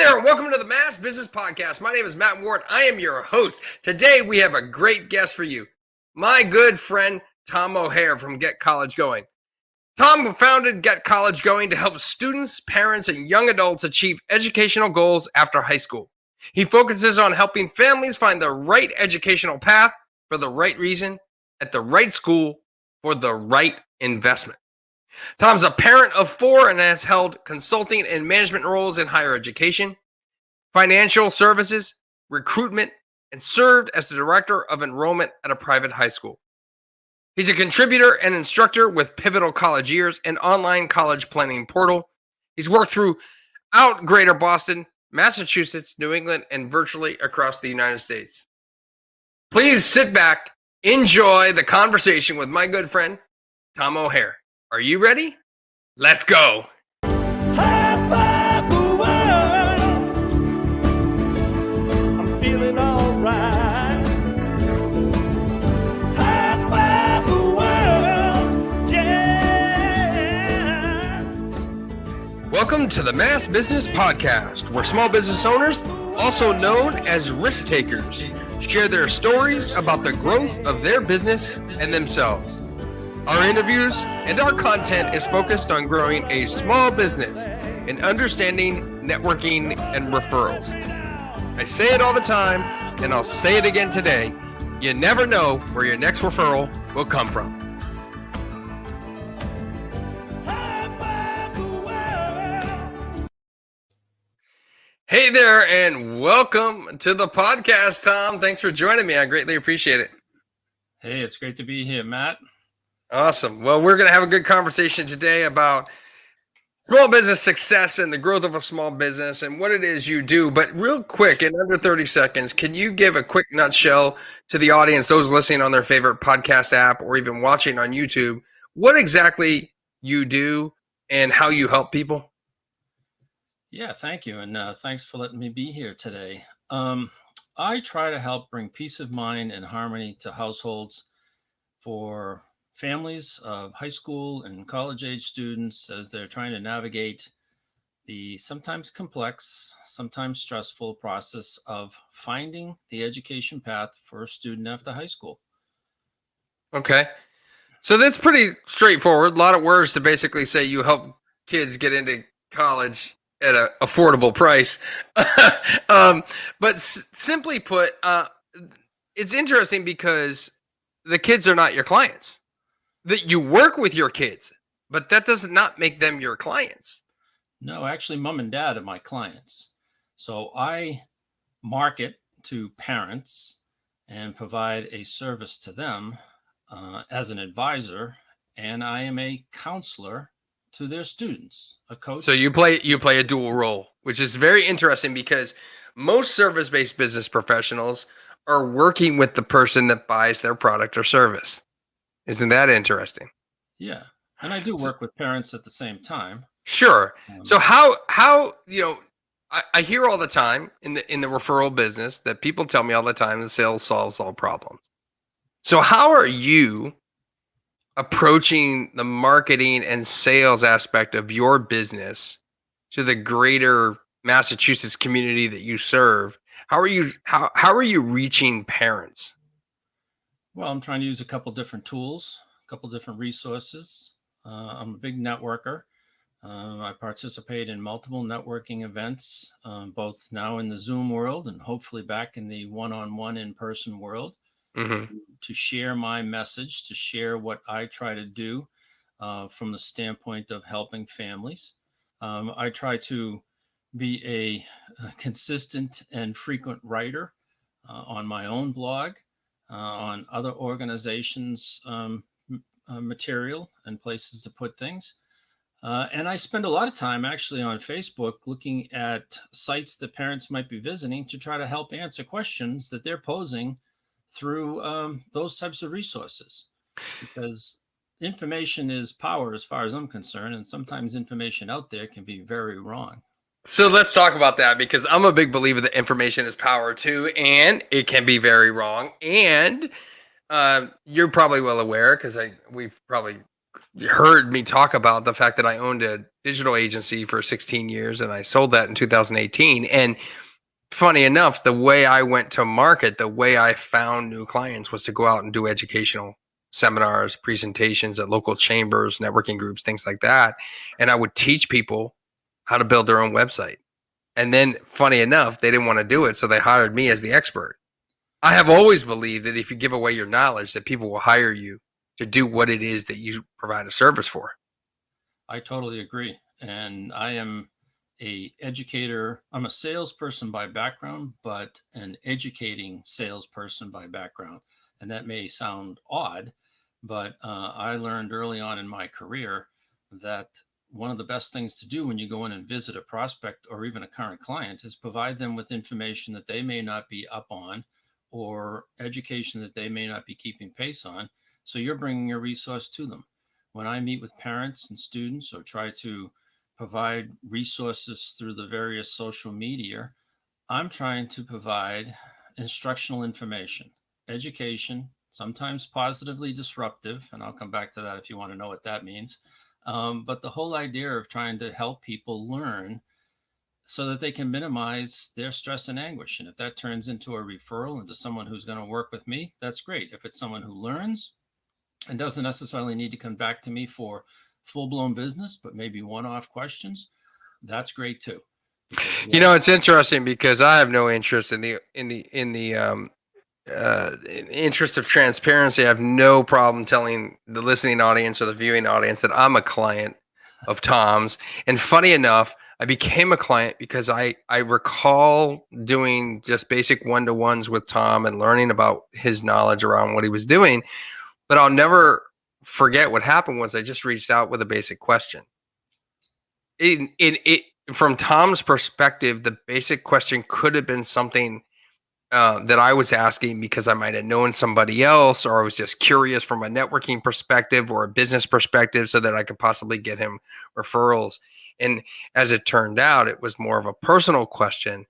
there, and welcome to the Mass Business Podcast. My name is Matt Ward. I am your host. Today, we have a great guest for you, my good friend, Tom O'Hare from Get College Going. Tom founded Get College Going to help students, parents, and young adults achieve educational goals after high school. He focuses on helping families find the right educational path for the right reason, at the right school, for the right investment. Tom's a parent of 4 and has held consulting and management roles in higher education, financial services, recruitment, and served as the director of enrollment at a private high school. He's a contributor and instructor with Pivotal College Years, an online college planning portal. He's worked throughout Greater Boston, Massachusetts, New England, and virtually across the United States. Please sit back, enjoy the conversation with my good friend, Tom O'Hare. Are you ready? Let's go. High five the world. I'm feeling all right. High five the world. Yeah. Welcome to the Mass Business Podcast, where small business owners, also known as risk takers, share their stories about the growth of their business and themselves. Our interviews and our content is focused on growing a small business and understanding networking and referrals. I say it all the time, and I'll say it again today. You never know where your next referral will come from. Hey there, and welcome to the podcast, Tom. Thanks for joining me. I greatly appreciate it. Hey, it's great to be here, Matt. Awesome. Well, we're going to have a good conversation today about small business success and the growth of a small business and what it is you do. But real quick, in under 30 seconds, can you give a quick nutshell to the audience, those listening on their favorite podcast app or even watching on YouTube, what exactly you do and how you help people? Yeah, thank you. And thanks for letting me be here today. I try to help bring peace of mind and harmony to households for families of high school and college age students as they're trying to navigate the sometimes complex, sometimes stressful process of finding the education path for a student after high school. Okay. So that's pretty straightforward. A lot of words to basically say you help kids get into college at an affordable price. But simply put, it's interesting because the kids are not your clients. That you work with your kids, but that does not make them your clients. No, actually, mom and dad are my clients. So I market to parents and provide a service to them as an advisor, and I am a counselor to their students, a coach. So you play a dual role, which is very interesting because most service-based business professionals are working with the person that buys their product or service. Isn't that interesting? Yeah. And I do work with parents at the same time. Sure. So how I hear all the time in the referral business that people tell me all the time that sales solves all problems. So how are you approaching the marketing and sales aspect of your business to the greater Massachusetts community that you serve? How are you reaching parents? Well, I'm trying to use a couple different tools, a couple different resources. I'm a big networker. I participate in multiple networking events, both now in the Zoom world and hopefully back in the one-on-one in-person world, to share my message, to share what I try to do from the standpoint of helping families. I try to be a consistent and frequent writer on my own blog, on other organizations' material and places to put things. And I spend a lot of time actually on Facebook looking at sites that parents might be visiting to try to help answer questions that they're posing through those types of resources. Because information is power as far as I'm concerned, and sometimes information out there can be very wrong. So let's talk about that, because I'm a big believer that information is power too, and it can be very wrong. And you're probably well aware, because we've probably heard me talk about the fact that I owned a digital agency for 16 years and I sold that in 2018. And funny enough, the way I went to market, the way I found new clients was to go out and do educational seminars, presentations at local chambers, networking groups, things like that. And I would teach people how to build their own website. And then, funny enough, they didn't want to do it. So they hired me as the expert. I have always believed that if you give away your knowledge, that people will hire you to do what it is that you provide a service for. I totally agree. And I am a educator. I'm a salesperson by background, but an educating salesperson by background. And that may sound odd, but I learned early on in my career that one of the best things to do when you go in and visit a prospect or even a current client is provide them with information that they may not be up on or education that they may not be keeping pace on. So you're bringing a resource to them. When I meet with parents and students or try to provide resources through the various social media, I'm trying to provide instructional information, education, sometimes positively disruptive. And I'll come back to that if you want to know what that means. But the whole idea of trying to help people learn so that they can minimize their stress and anguish. And if that turns into a referral into someone who's going to work with me, that's great. If it's someone who learns and doesn't necessarily need to come back to me for full-blown business, but maybe one-off questions, that's great too. It's interesting because I have no interest in the interest of transparency. I have no problem telling the listening audience or the viewing audience that I'm a client of Tom's. And funny enough, I became a client because I recall doing just basic one-to-ones with Tom and learning about his knowledge around what he was doing. But I'll never forget what happened was I just reached out with a basic question. From Tom's perspective, the basic question could have been something that I was asking because I might have known somebody else, or I was just curious from a networking perspective or a business perspective so that I could possibly get him referrals. And as it turned out, it was more of a personal question.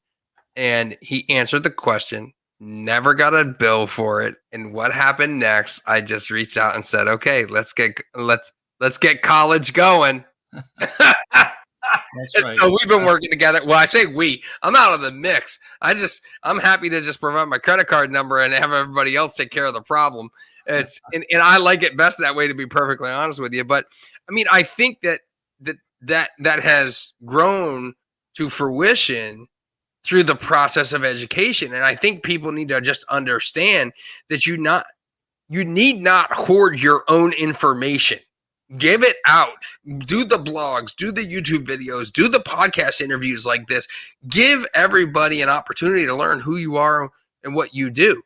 And he answered the question, never got a bill for it. And what happened next? I just reached out and said, okay, let's get college going. That's right. So we've been working together. Well, I say we. I'm out of the mix. I'm happy to just provide my credit card number and have everybody else take care of the problem. And I like it best that way, to be perfectly honest with you. But I mean, I think that has grown to fruition through the process of education. And I think people need to just understand that you need not hoard your own information. Give it out. Do the blogs, do the YouTube videos, do the podcast interviews like this. Give everybody an opportunity to learn who you are and what you do.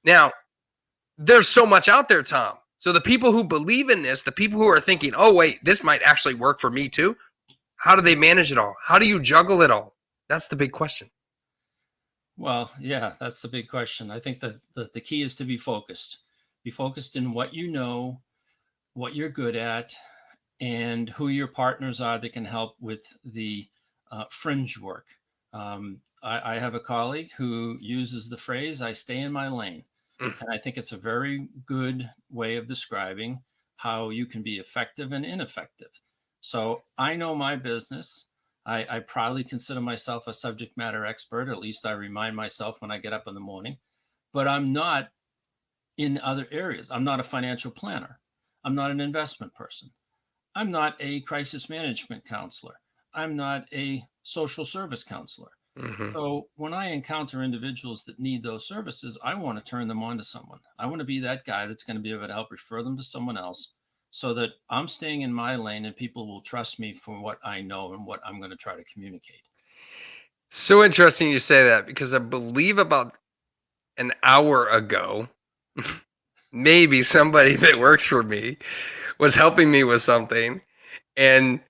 Now, there's so much out there, Tom. So the people who believe in this, the people who are thinking, oh, wait, this might actually work for me too. How do they manage it all? How do you juggle it all? That's the big question. Well, yeah, that's the big question. I think that the key is to be focused. Be focused in what you know, what you're good at, and who your partners are that can help with the fringe work. I have a colleague who uses the phrase, I stay in my lane. And I think it's a very good way of describing how you can be effective and ineffective. So I know my business. I proudly consider myself a subject matter expert. At least I remind myself when I get up in the morning. But I'm not in other areas. I'm not a financial planner. I'm not an investment person. I'm not a crisis management counselor. I'm not a social service counselor. Mm-hmm. So when I encounter individuals that need those services, I want to turn them on to someone. I want to be that guy that's going to be able to help refer them to someone else so that I'm staying in my lane and people will trust me for what I know and what I'm going to try to communicate. So interesting you say that, because I believe about an hour ago, maybe somebody that works for me was helping me with something, and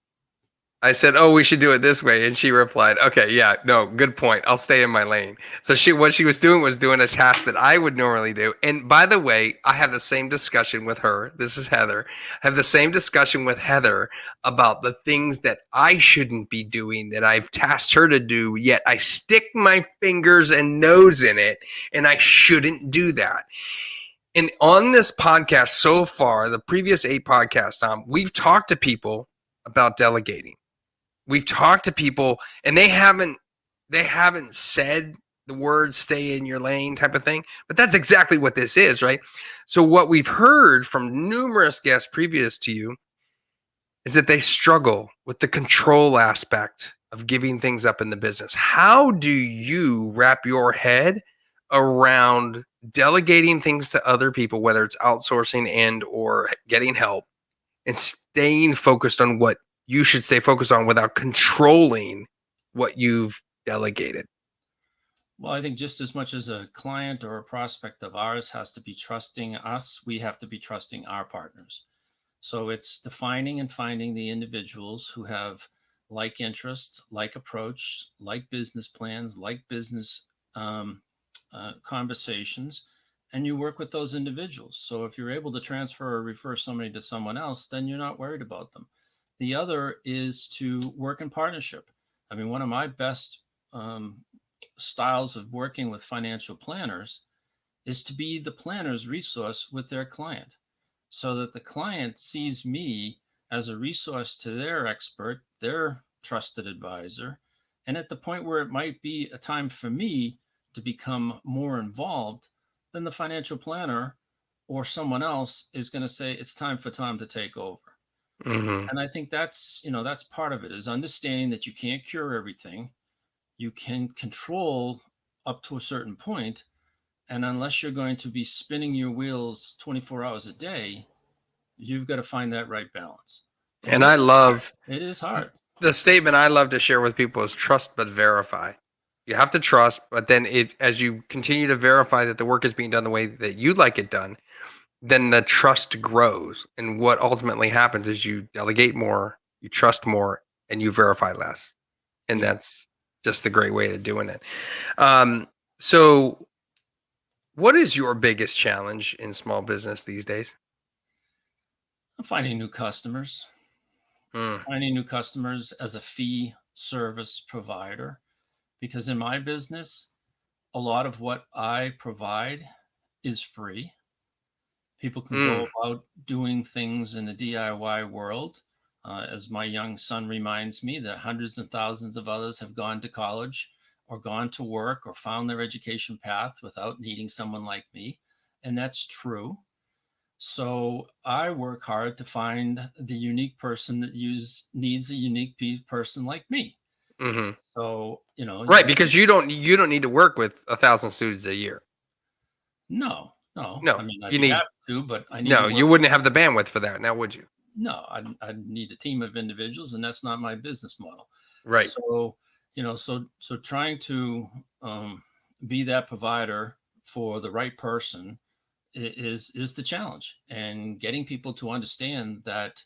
I said, oh, we should do it this way. And she replied, okay, yeah, no, good point. I'll stay in my lane. So what she was doing a task that I would normally do. And by the way, I have the same discussion with her. This is Heather. I have the same discussion with Heather about the things that I shouldn't be doing that I've tasked her to do, yet I stick my fingers and nose in it, and I shouldn't do that. And on this podcast so far, the previous 8 podcasts, Tom, we've talked to people about delegating. We've talked to people and they haven't said the words stay in your lane type of thing, but that's exactly what this is, right? So what we've heard from numerous guests previous to you is that they struggle with the control aspect of giving things up in the business. How do you wrap your head around delegating things to other people, whether it's outsourcing and or getting help, and staying focused on what you should stay focused on without controlling what you've delegated? Well, I think just as much as a client or a prospect of ours has to be trusting us, we have to be trusting our partners. So it's defining and finding the individuals who have like interests, like approach, like business plans, like business conversations, and you work with those individuals. So if you're able to transfer or refer somebody to someone else, then you're not worried about them. The other is to work in partnership. I mean, one of my best styles of working with financial planners is to be the planner's resource with their client so that the client sees me as a resource to their expert, their trusted advisor. And at the point where it might be a time for me to become more involved, then the financial planner or someone else is going to say it's time for Tom to take over. Mm-hmm. And I think that's part of it, is understanding that you can't cure everything. You can control up to a certain point, and unless you're going to be spinning your wheels 24 hours a day, you've got to find that right balance. And And it I is hard. love It is hard. the statement I love to share with people is trust but verify. You have to trust, but then as you continue to verify that the work is being done the way that you'd like it done, then the trust grows. And what ultimately happens is you delegate more, you trust more, and you verify less. And Yeah. that's just the great way to doing it. So what is your biggest challenge in small business these days? Finding new customers, Mm, finding new customers as a fee service provider. Because in my business, a lot of what I provide is free. People can go mm, about doing things in the DIY world. As my young son reminds me, that hundreds and thousands of others have gone to college or gone to work or found their education path without needing someone like me. And that's true. So I work hard to find the unique person that needs a unique person like me. hmm. So, Right, because you don't need to work with 1,000 students a year. no, no. I No, mean, I'd you be need happy to, but I need to no, work. you wouldn't have the bandwidth for that, now would you? No, I need a team of individuals, and that's not my business model. Right. So, so trying to um, be that provider for the right person is the challenge, and getting people to understand that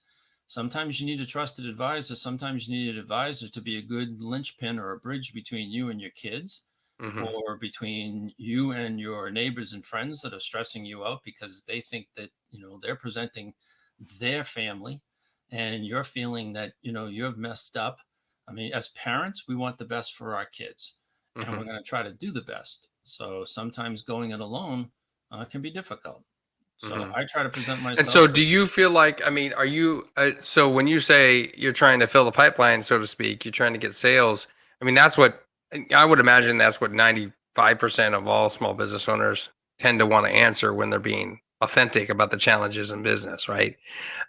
sometimes you need a trusted advisor, sometimes you need an advisor to be a good linchpin or a bridge between you and your kids, Hmm. or between you and your neighbors and friends that are stressing you out because they think that they're presenting their family, and you're feeling that you have messed up. I mean, as parents, we want the best for our kids, and we're Hmm. going to try to do the best. So sometimes going it alone can be difficult. So Hmm. I try to present And myself so do you feel like, I mean, are you so when you say you're trying to fill the pipeline, so to speak, you're trying to get sales, I mean, that's what I would imagine that's what 95% of all small business owners tend to want to answer when they're being authentic about the challenges in business, right?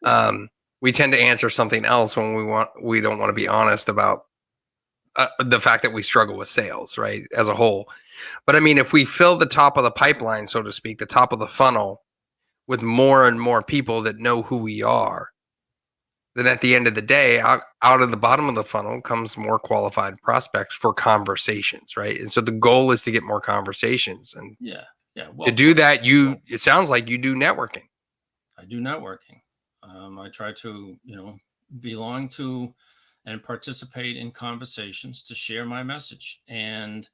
yeah, Um, we tend to answer something else when we don't want to be honest about the fact that we struggle with sales, right, as a whole. But I mean, if we fill the top of the pipeline, so to speak, the top of the funnel with more and more people that know who we are, then at the end of the day, out of the bottom of the funnel comes more qualified prospects for conversations, right? And so the goal is to get more conversations. And yeah, yeah. to Well do put. that, Well, it sounds like you do networking. I do networking. I try to, belong to and participate in conversations to share my message. And,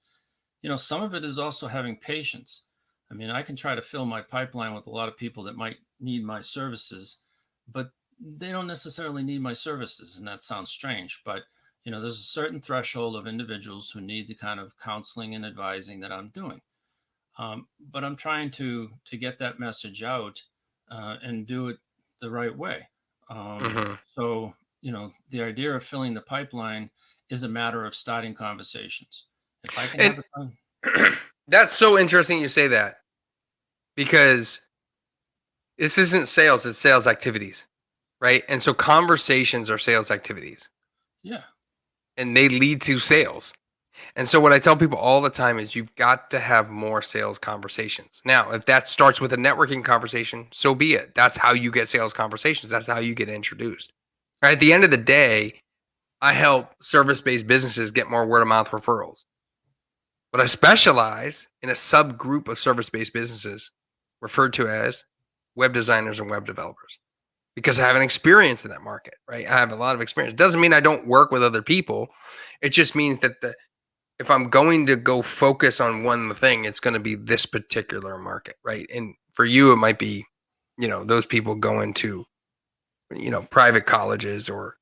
some of it is also having patience. I mean, I can try to fill my pipeline with a lot of people that might need my services, but they don't necessarily need my services. And that sounds strange, but, there's a certain threshold of individuals who need the kind of counseling and advising that I'm doing. But I'm trying to get that message out and do it the right way. Hmm. So the idea of filling the pipeline is a matter of starting conversations. If I can And have that's so interesting you say that, because this isn't sales, it's sales activities, right? And so conversations are sales activities, yeah, and they lead to sales. And so what I tell people all the time is you've got to have more sales conversations. Now, if that starts with a networking conversation, so be it. That's how you get sales conversations. That's how you get introduced. Right? At the end of the day, I help service-based businesses get more word of mouth referrals. But I specialize in a subgroup of service-based businesses referred to as web designers and web developers, because I have an experience in that market, right? I have a lot of experience. It doesn't mean I don't work with other people. It just means that if I'm going to go focus on one thing, it's going to be this particular market, right? And for you, it might be, those people going to, private colleges, or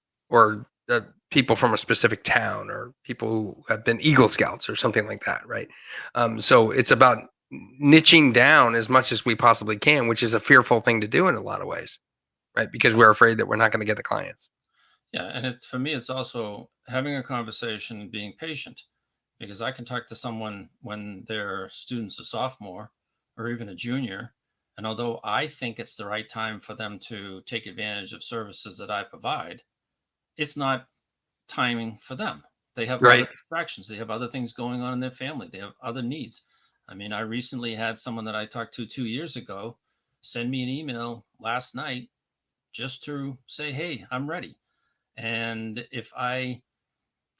people from a specific town, or people who have been Eagle Scouts or something like that, right? So it's about niching down as much as we possibly can, which is a fearful thing to do in a lot of ways, right? Because we're afraid that we're not going to get the clients. yeah, and it's for me, it's also having a conversation and being patient, because I can talk to someone when their student's a sophomore or even a junior, and although I think it's the right time for them to take advantage of services that I provide, it's not timing for them. They have other Right. distractions. They have other things going on in their family. They have other needs. I mean, I recently had someone that I talked to 2 years ago send me an email last night just to say, "Hey, I'm ready." And if I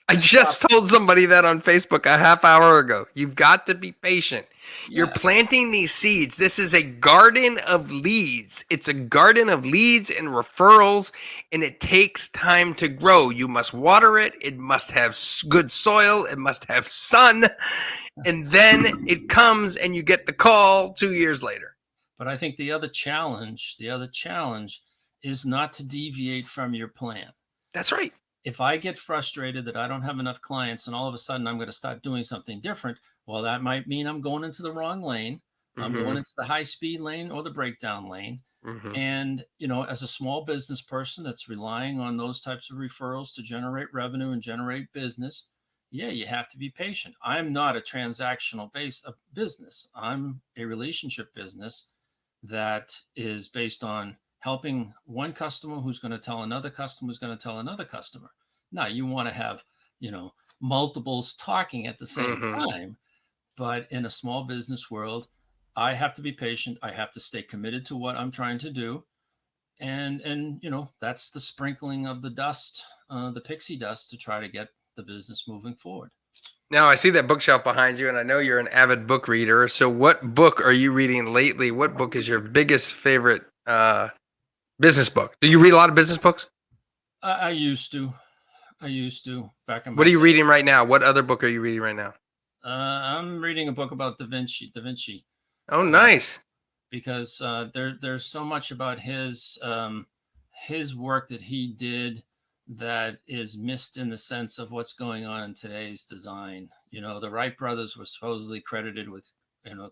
I stop, just told somebody that on Facebook a half hour ago. You've got to be patient. You're yeah, planting these seeds. This is a garden of leads. It's a garden of leads and referrals, and it takes time to grow. You must water it. It must have good soil. It must have sun. And then it comes and you get the call 2 years later. but I think the other challenge is not to deviate from your plan. That's right. If I get frustrated that I don't have enough clients and all of a sudden I'm going to start doing something different, well, that might mean I'm going into the wrong lane. I'm going Mm-hmm. into the high speed lane or the breakdown lane. Mm-hmm. And, as a small business person that's relying on those types of referrals to generate revenue and generate business, yeah, you have to be patient. I'm not a transactional base of business. I'm a relationship business that is based on helping one customer who's going to tell another customer who's going to tell another customer. Now, you want to have, multiples talking at the same Mm-hmm. time, but in a small business world, I have to be patient. I have to stay committed to what I'm trying to do. And that's the sprinkling of the dust, the pixie dust, to try to get the business moving forward. Now, I see that bookshelf behind you, and I know you're an avid book reader. So, what book are you reading lately? What book is your biggest favorite business book? Do you read a lot of business books? I used to. I used to back in my What are you sales. reading right now? What other book are you reading right now? I'm reading a book about Da Vinci, Oh, uh, nice. because there's so much about his work that he did that is missed in the sense of what's going on in today's design. The Wright brothers were supposedly credited with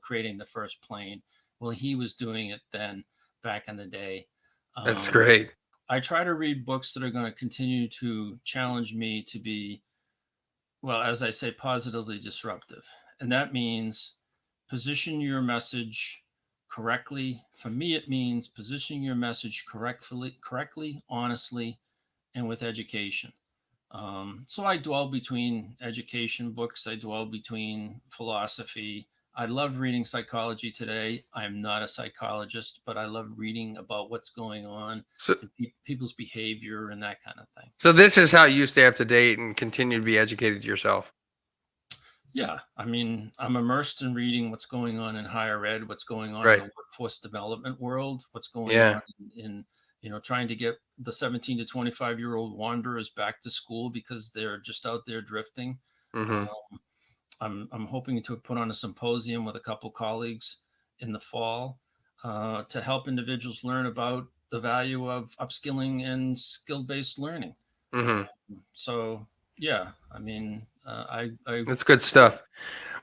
creating the first plane. Well, he was doing it then back in the day. That's Um, great. I try to read books that are going to continue to challenge me to be, well, as I say, positively disruptive. And that means position your message correctly. For me, it means positioning your message correctly, honestly, and with education. So I dwell between education books, I dwell between philosophy. I love reading psychology today. I'm not a psychologist, but I love reading about what's going on So, in people's behavior and that kind of thing. so this is how you stay up to date and continue to be educated yourself. Yeah, I mean, I'm immersed in reading what's going on in higher ed, what's going on in Right. the workforce development world, what's going Yeah. on in trying to get the 17 to 25-year-old wanderers back to school because they're just out there drifting. Mm-hmm. Um, I'm hoping to put on a symposium with a couple colleagues in the fall to help individuals learn about the value of upskilling and skill-based learning. Mm-hmm. So yeah, I mean, I That's good stuff.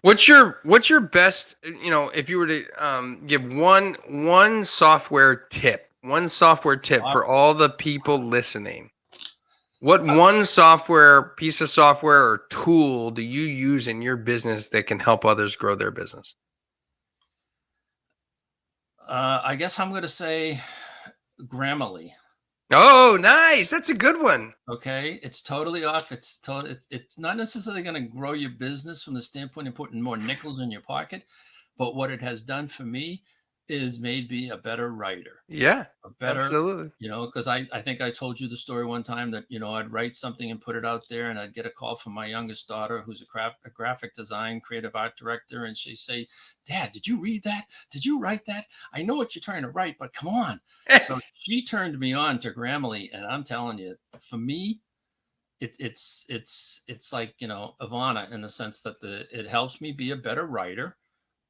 What's your best, if you were to give one software tip, for all the people listening? What one piece of software or tool do you use in your business that can help others grow their business? I guess I'm going to say Grammarly. Oh, nice. That's a good one. Okay, it's totally off. It's not necessarily going to grow your business from the standpoint of putting more nickels in your pocket, but what it has done for me is made me a better writer. Yeah, A better, absolutely. because I think I told you the story one time that, I'd write something and put it out there, and I'd get a call from my youngest daughter, who's a graphic design, creative art director. And she'd say, "Dad, did you read that? Did you write that? I know what you're trying to write, but come on." So she turned me on to Grammarly, and I'm telling you, for me, it's like, Ivana, in the sense that it helps me be a better writer.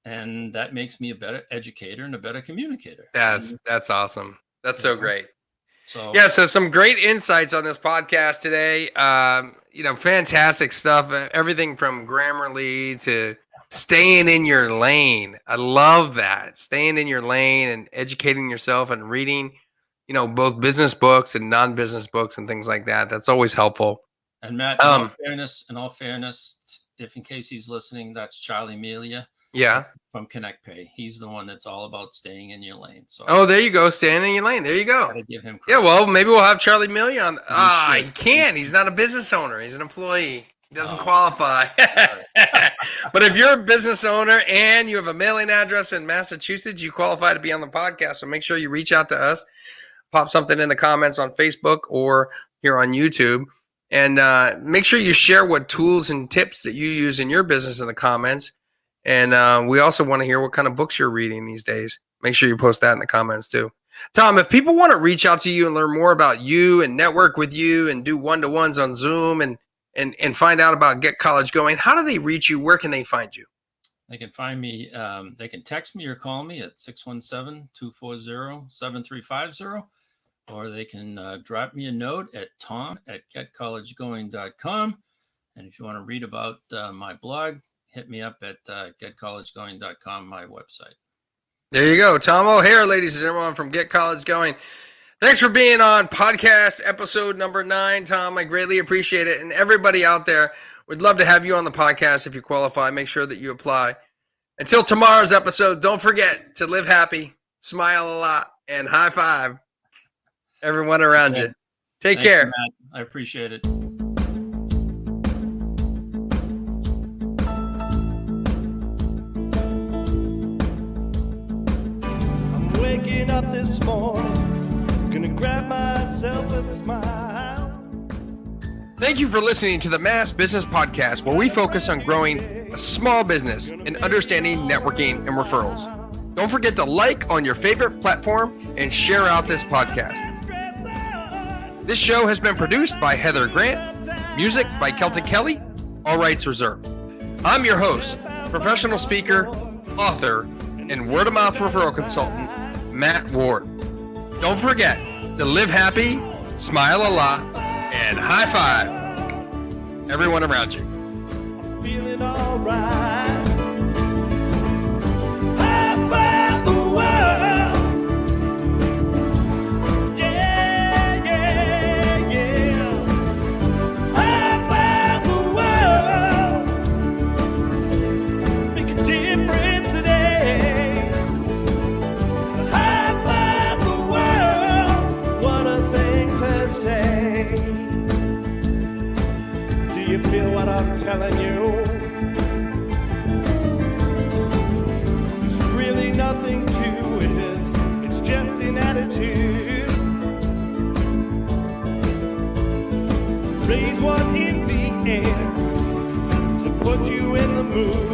And that makes me a better educator and a better communicator. That's awesome. That's so great. So yeah, so some great insights on this podcast today. Fantastic stuff. Everything from Grammarly to staying in your lane. I love that. Staying in your lane and educating yourself and reading, both business books and non-business books and things like that. That's always helpful. And Matt, in all fairness, if in case he's listening, that's Charlie Melia. Yeah. From Connect Pay. He's the one that's all about staying in your lane. So there you go. Staying in your lane. There you go. Gotta give him credit. Yeah, well, maybe we'll have Charlie Melia on. He can't. He's not a business owner. He's an employee. He doesn't qualify. But if you're a business owner and you have a mailing address in Massachusetts, you qualify to be on the podcast. So make sure you reach out to us. Pop something in the comments on Facebook or here on YouTube. And make sure you share what tools and tips that you use in your business in the comments. And we also want to hear what kind of books you're reading these days. Make sure you post that in the comments too. Tom, if people want to reach out to you and learn more about you and network with you and do one-to-ones on Zoom and find out about Get College Going, how do they reach you? Where can they find you? They can find me. They can text me or call me at 617-240-7350, or they can drop me a note at tom@getcollegegoing.com. And if you want to read about my blog, hit me up at getcollegegoing.com, my website. There you go. Tom O'Hare, ladies and gentlemen, from Get College Going. Thanks for being on podcast episode number 9, Tom. I greatly appreciate it. And everybody out there, we'd love to have you on the podcast if you qualify. Make sure that you apply. Until tomorrow's episode, don't forget to live happy, smile a lot, and high five everyone around you. Take care. You, Matt. I appreciate it. Waking up this morning, gonna grab myself a smile. Thank you for listening to the Mass Business Podcast, where we focus on growing a small business and understanding networking and referrals. Don't forget to like on your favorite platform and share out this podcast. This show has been produced by Heather Grant, music by Celtic Kelly, all rights reserved. I'm your host, professional speaker, author, and word-of-mouth referral consultant, Matt Ward. Don't forget to live happy, smile a lot, and high five everyone around you. I'm feeling alright. High five the world. Yeah, yeah, yeah. High five the world. Make a difference today. High five the world. What a thing to say. Do you feel what I'm telling you? There's really nothing to it. It's just an attitude. Raise one in the air to put you in the mood.